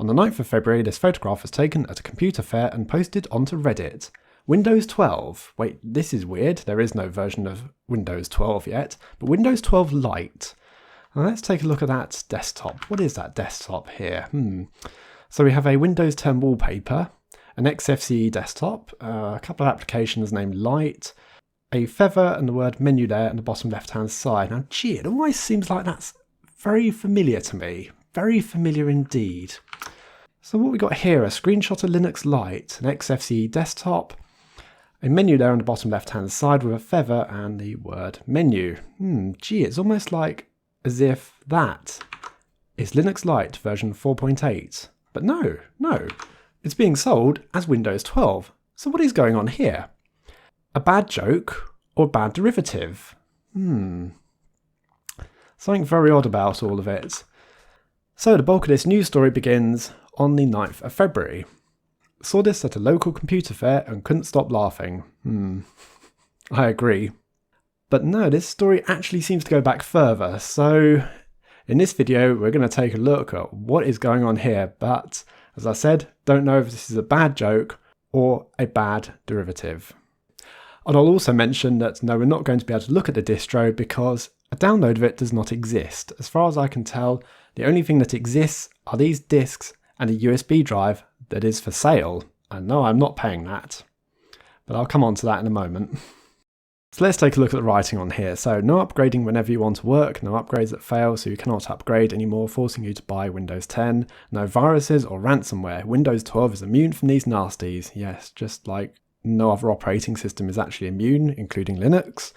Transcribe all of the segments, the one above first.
On the 9th of February, this photograph was taken at a computer fair and posted onto Reddit. Windows 12. Wait, this is weird. There is no version of Windows 12 yet, but Windows 12 Lite. Now let's take a look at that desktop. What is that desktop here? So we have a Windows 10 wallpaper, an XFCE desktop, a couple of applications named Lite, a feather and the word menu there on the bottom left-hand side. Now, gee, it always seems like that's very familiar to me. Very familiar indeed. So what we got here, a screenshot of Linux Lite, an XFCE desktop, a menu there on the bottom left-hand side with a feather and the word menu. Gee, it's almost like as if that is Linux Lite version 4.8. But no, it's being sold as Windows 12. So what is going on here? A bad joke or a bad derivative? Something very odd about all of it. So the bulk of this news story begins on the 9th of February. Saw this at a local computer fair and couldn't stop laughing. I agree. But no, this story actually seems to go back further. So in this video, we're going to take a look at what is going on here. But as I said, don't know if this is a bad joke or a bad derivative. And I'll also mention that no, we're not going to be able to look at the distro because a download of it does not exist. As far as I can tell, the only thing that exists are these discs and a USB drive that is for sale. And no, I'm not paying that. But I'll come on to that in a moment. So let's take a look at the writing on here. So no upgrading whenever you want to work, no upgrades that fail so you cannot upgrade anymore, forcing you to buy Windows 10, no viruses or ransomware. Windows 12 is immune from these nasties. Yes, just like no other operating system is actually immune, including Linux.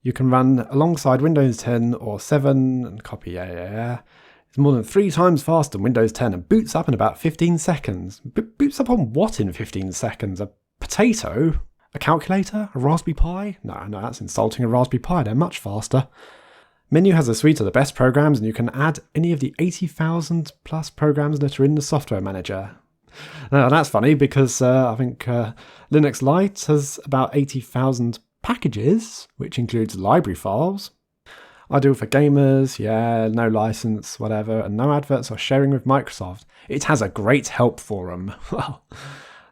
You can run alongside Windows 10 or 7 and copy, It's more than 3 times faster than Windows 10 and boots up in about 15 seconds. Boots up on what in 15 seconds? A potato? A calculator? A Raspberry Pi? No, that's insulting a Raspberry Pi. They're much faster. Menu has a suite of the best programs and you can add any of the 80,000 plus programs that are in the software manager. Now that's funny because I think Linux Lite has about 80,000 packages, which includes library files. Ideal for gamers, no license, whatever, and no adverts or sharing with Microsoft. It has a great help forum. Well,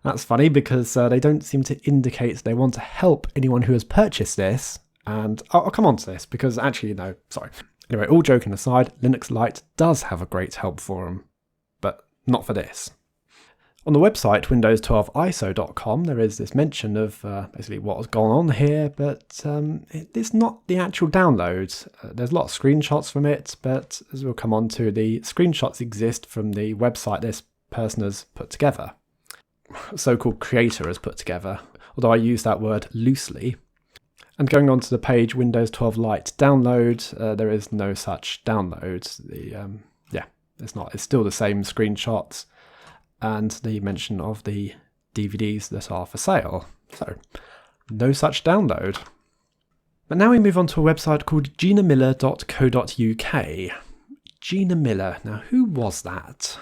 that's funny because they don't seem to indicate they want to help anyone who has purchased this. And I'll come on to this because actually, no, sorry. Anyway, all joking aside, Linux Lite does have a great help forum, but not for this. On the website windows12iso.com there is this mention of basically what has gone on here, but it's not the actual download. There's a lot of screenshots from it, but as we'll come on to, the screenshots exist from the website this person has put together. So-called creator has put together, although I use that word loosely. And going on to the page Windows 12 Lite download, there is no such download. It's still the same screenshots and the mention of the DVDs that are for sale. So, no such download. But now we move on to a website called ginamiller.co.uk. Gina Miller, now who was that?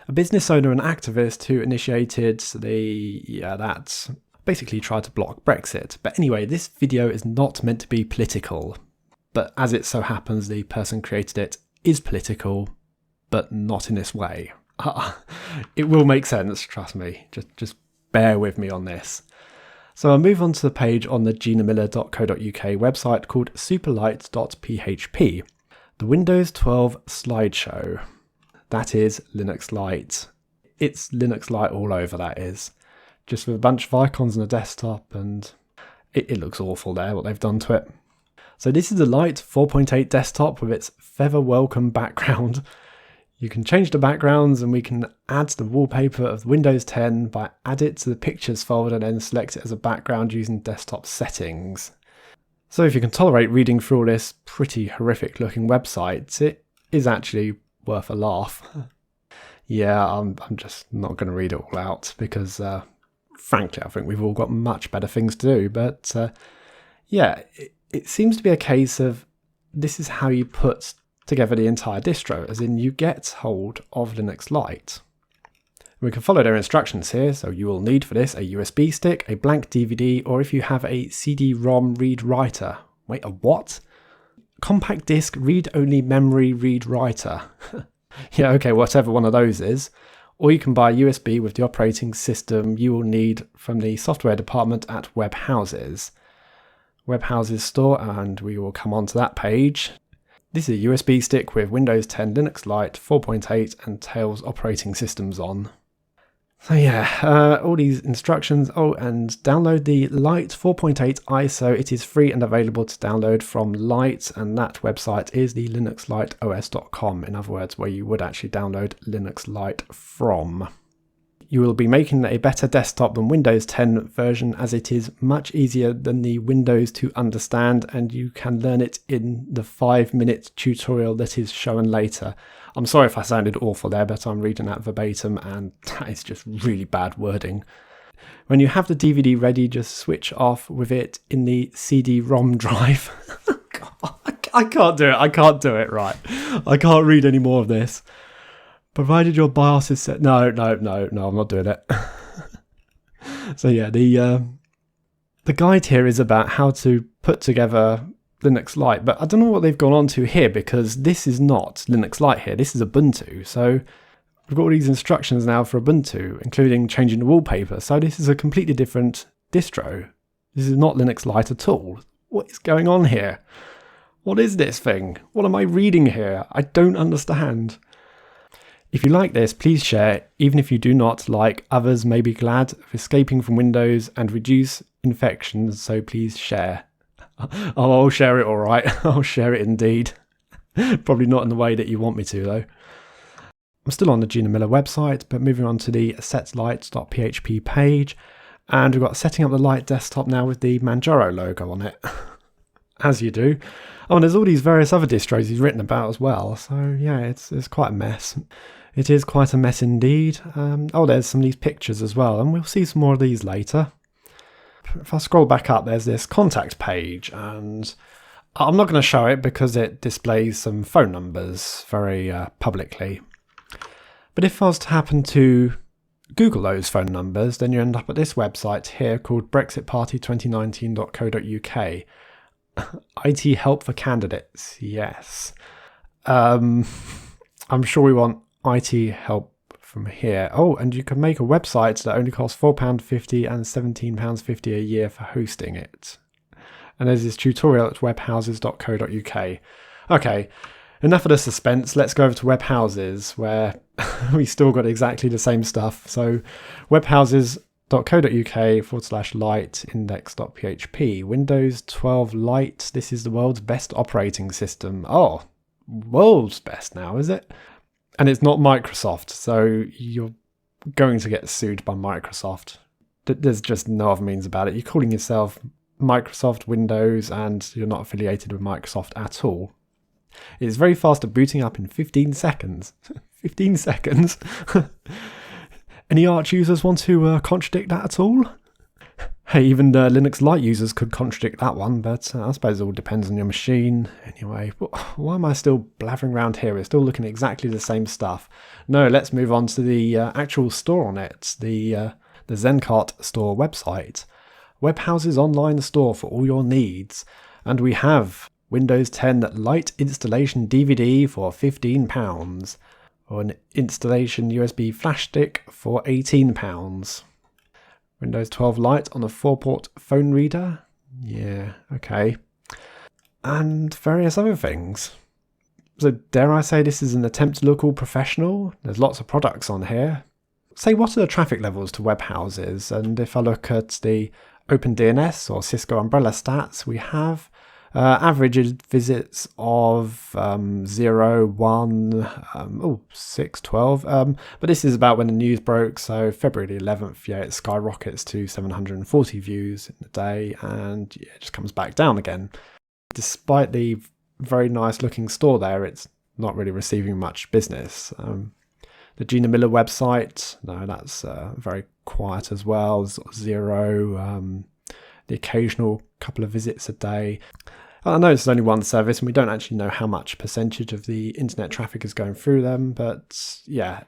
A business owner and activist who initiated that basically tried to block Brexit. But anyway, this video is not meant to be political. But as it so happens, the person created it is political, but not in this way. It will make sense, trust me. Just bear with me on this. So I'll move on to the page on the ginamiller.co.uk website called superlight.php, the Windows 12 slideshow. That is Linux Lite. It's Linux Lite all over, that is. Just with a bunch of icons on the desktop, and it looks awful there, what they've done to it. So this is the Lite 4.8 desktop with its feather welcome background. You can change the backgrounds and we can add the wallpaper of Windows 10 by add it to the pictures folder and then select it as a background using desktop settings. So if you can tolerate reading through all this pretty horrific looking website, it is actually worth a laugh. I'm just not going to read it all out because frankly I think we've all got much better things to do. But it seems to be a case of this is how you put together the entire distro, as in you get hold of Linux Lite. We can follow their instructions here, so you will need for this a USB stick, a blank DVD, or if you have a CD-ROM read writer. Wait, a what? Compact disc read-only memory read writer. Yeah, okay, whatever one of those is. Or you can buy a USB with the operating system you will need from the software department at Webhouses. Webhouses store, and we will come on to that page. This is a USB stick with Windows 10, Linux Lite, 4.8 and Tails operating systems on. So yeah, all these instructions. Oh, and download the Lite 4.8 ISO. It is free and available to download from Lite, and that website is the linuxliteos.com. In other words, where you would actually download Linux Lite from. You will be making a better desktop than Windows 10 version, as it is much easier than the Windows to understand, and you can learn it in the 5-minute tutorial that is shown later. I'm sorry if I sounded awful there, but I'm reading that verbatim and that is just really bad wording. When you have the DVD ready, just switch off with it in the CD-ROM drive. I can't do it. I can't do it right. I can't read any more of this. Provided your BIOS is set. No, I'm not doing it. So yeah, the guide here is about how to put together Linux Lite, but I don't know what they've gone on to here, because this is not Linux Lite here. This is Ubuntu. So we've got all these instructions now for Ubuntu, including changing the wallpaper. So this is a completely different distro. This is not Linux Lite at all. What is going on here? What is this thing? What am I reading here? I don't understand. If you like this, please share. Even if you do not, like others may be glad of escaping from Windows and reduce infections, so please share. Oh, I'll share it all right. I'll share it indeed. Probably not in the way that you want me to, though. I'm still on the Gina Miller website, but moving on to the setlite.php page. And we've got setting up the Lite desktop now with the Manjaro logo on it. As you do. Oh, and there's all these various other distros he's written about as well. So yeah, it's quite a mess. It is quite a mess indeed. Oh, there's some of these pictures as well, and we'll see some more of these later. If I scroll back up, there's this contact page, and I'm not going to show it because it displays some phone numbers very publicly. But if I was to happen to Google those phone numbers, then you end up at this website here called brexitparty2019.co.uk. IT help for candidates, yes. I'm sure we want IT help from here. Oh, and you can make a website that only costs £4.50 and £17.50 a year for hosting it. And there's this tutorial at webhouses.co.uk. Okay, enough of the suspense. Let's go over to Webhouses, where we still got exactly the same stuff. So webhouses.co.uk/lite index.php. Windows 12 Lite. This is the world's best operating system. Oh, world's best now, is it? And it's not Microsoft, so you're going to get sued by Microsoft. There's just no other means about it. You're calling yourself Microsoft Windows and you're not affiliated with Microsoft at all. It's very fast at booting up in 15 seconds. 15 seconds? Any Arch users want to contradict that at all? Hey, even Linux Lite users could contradict that one, but I suppose it all depends on your machine. Anyway, why am I still blathering around here? We're still looking at exactly the same stuff. No, let's move on to the actual store on it, the Zencart store website. Webhouses online store for all your needs. And we have Windows 10 Lite installation DVD for £15, or an installation USB flash stick for £18. Windows 12 Lite on a 4-port phone reader. Yeah, okay. And various other things. So dare I say this is an attempt to look all professional? There's lots of products on here. Say, what are the traffic levels to Webhouses? And if I look at the OpenDNS or Cisco Umbrella stats, we have average visits of 0, 1, 6, 12. But this is about when the news broke, so February the 11th, yeah, it skyrockets to 740 views in a day, and yeah, it just comes back down again. Despite the very nice looking store there, it's not really receiving much business. The Gina Miller website, no, that's very quiet as well, 0, the occasional couple of visits a day. I know it's only one service and we don't actually know how much percentage of the internet traffic is going through them, but yeah,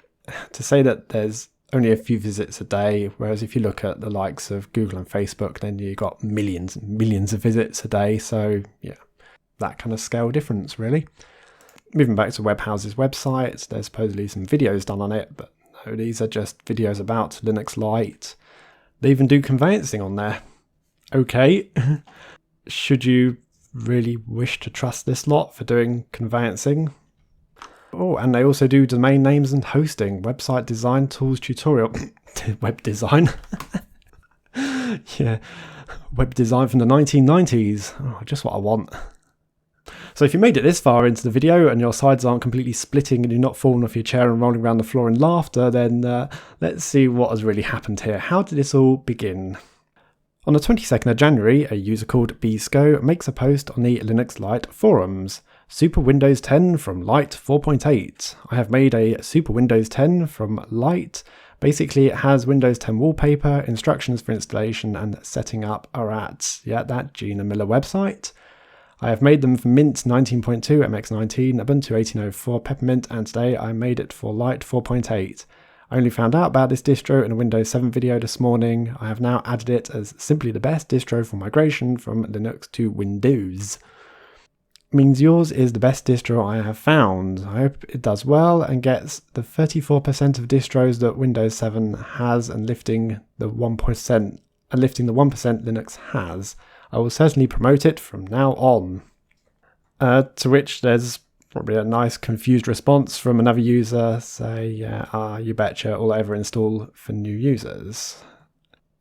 to say that there's only a few visits a day, whereas if you look at the likes of Google and Facebook, then you've got millions and millions of visits a day, so yeah, that kind of scale difference really. Moving back to Webhouse's website, there's supposedly some videos done on it, but no, these are just videos about Linux Lite. They even do conveyancing on there. Okay. Should you really wish to trust this lot for doing conveyancing? Oh, and they also do domain names and hosting, website design tools tutorial, web design. Yeah, web design from the 1990s. Oh, just what I want. So if you made it this far into the video and your sides aren't completely splitting and you're not falling off your chair and rolling around the floor in laughter, then let's see what has really happened here. How did this all begin? On the 22nd of January, a user called bsco makes a post on the Linux Lite forums. Super Windows 10 from Lite 4.8. I have made a Super Windows 10 from Lite. Basically, it has Windows 10 wallpaper, instructions for installation and setting up are at, that Gina Miller website. I have made them for Mint 19.2, MX19, Ubuntu 18.04, Peppermint, and today I made it for Lite 4.8. I only found out about this distro in a Windows 7 video this morning. I have now added it as simply the best distro for migration from Linux to Windows. Means yours is the best distro I have found. I hope it does well and gets the 34% of distros that Windows 7 has and lifting the 1% Linux has. I will certainly promote it from now on. To which there's probably a nice confused response from another user, say, you betcha, all over install for new users.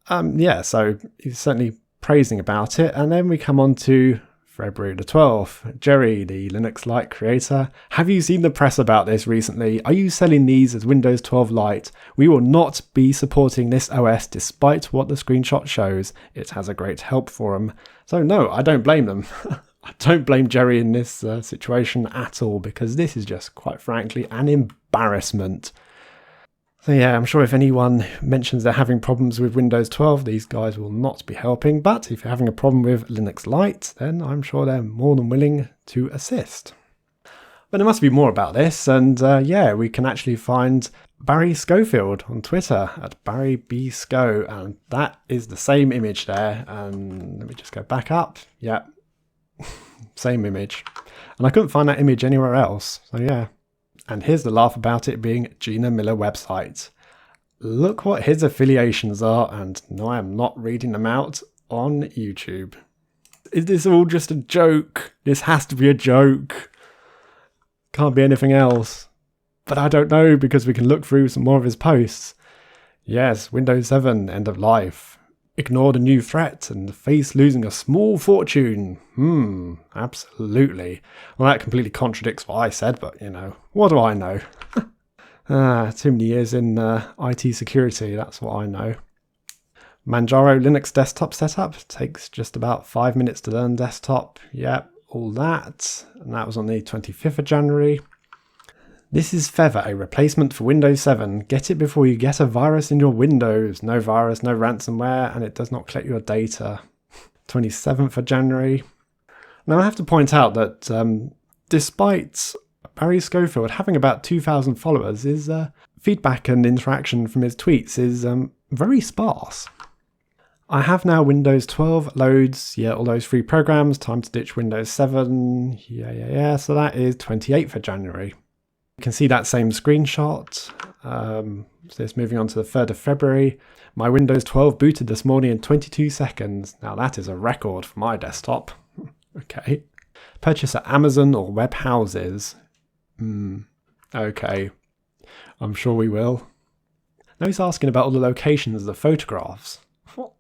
So he's certainly praising about it. And then we come on to February the 12th. Jerry, the Linux Lite creator, have you seen the press about this recently? Are you selling these as Windows 12 Lite? We will not be supporting this OS despite what the screenshot shows. It has a great help forum. So no, I don't blame them. I don't blame Jerry in this situation at all, because this is just, quite frankly, an embarrassment. So yeah, I'm sure if anyone mentions they're having problems with Windows 12, these guys will not be helping. But if you're having a problem with Linux Lite, then I'm sure they're more than willing to assist. But there must be more about this, and we can actually find Barry Schofield on Twitter at BarryBSco, and that is the same image there. And let me just go back up. Yeah, same image. And I couldn't find that image anywhere else, so yeah. And here's the laugh about it being Gina Miller website. Look what his affiliations are, and no, I am not reading them out on YouTube. Is this all just a joke? This has to be a joke. Can't be anything else. But I don't know, because we can look through some more of his posts. Yes, Windows 7, end of life. Ignore the new threat and face losing a small fortune. Absolutely. Well, that completely contradicts what I said, but, what do I know? Too many years in IT security, that's what I know. Manjaro Linux desktop setup takes just about 5 minutes to learn desktop. Yep, all that. And that was on the 25th of January. This is Feather, a replacement for Windows 7. Get it before you get a virus in your Windows. No virus, no ransomware, and it does not collect your data. 27th of January. Now I have to point out that despite Barry Schofield having about 2,000 followers, his feedback and interaction from his tweets is very sparse. I have now Windows 12 loads, all those free programs, time to ditch Windows 7, so that is 28th of January. You can see that same screenshot. So it's moving on to the 3rd of February. My Windows 12 booted this morning in 22 seconds. Now that is a record for my desktop. Okay. Purchase at Amazon or web houses. Okay. I'm sure we will. Now he's asking about all the locations of the photographs. What?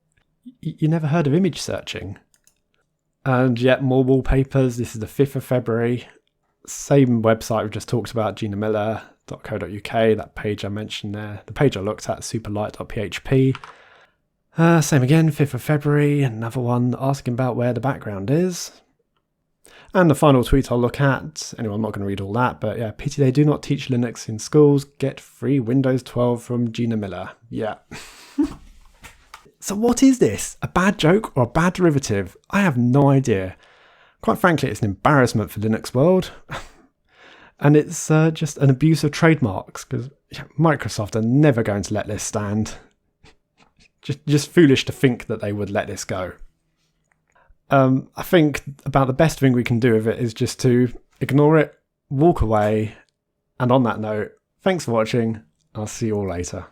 You never heard of image searching? And yet more wallpapers. This is the 5th of February. Same website we've just talked about, ginamiller.co.uk, that page I mentioned there. The page I looked at, superlight.php. Same again, 5th of February, another one asking about where the background is. And the final tweet I'll look at, anyway, I'm not going to read all that, but yeah, pity they do not teach Linux in schools. Get free Windows 12 from Gina Miller. Yeah. So what is this? A bad joke or a bad derivative? I have no idea. Quite frankly, it's an embarrassment for Linux world. And it's just an abuse of trademarks, because Microsoft are never going to let this stand. Just foolish to think that they would let this go. I think about the best thing we can do with it is just to ignore it, walk away. And on that note, thanks for watching. I'll see you all later.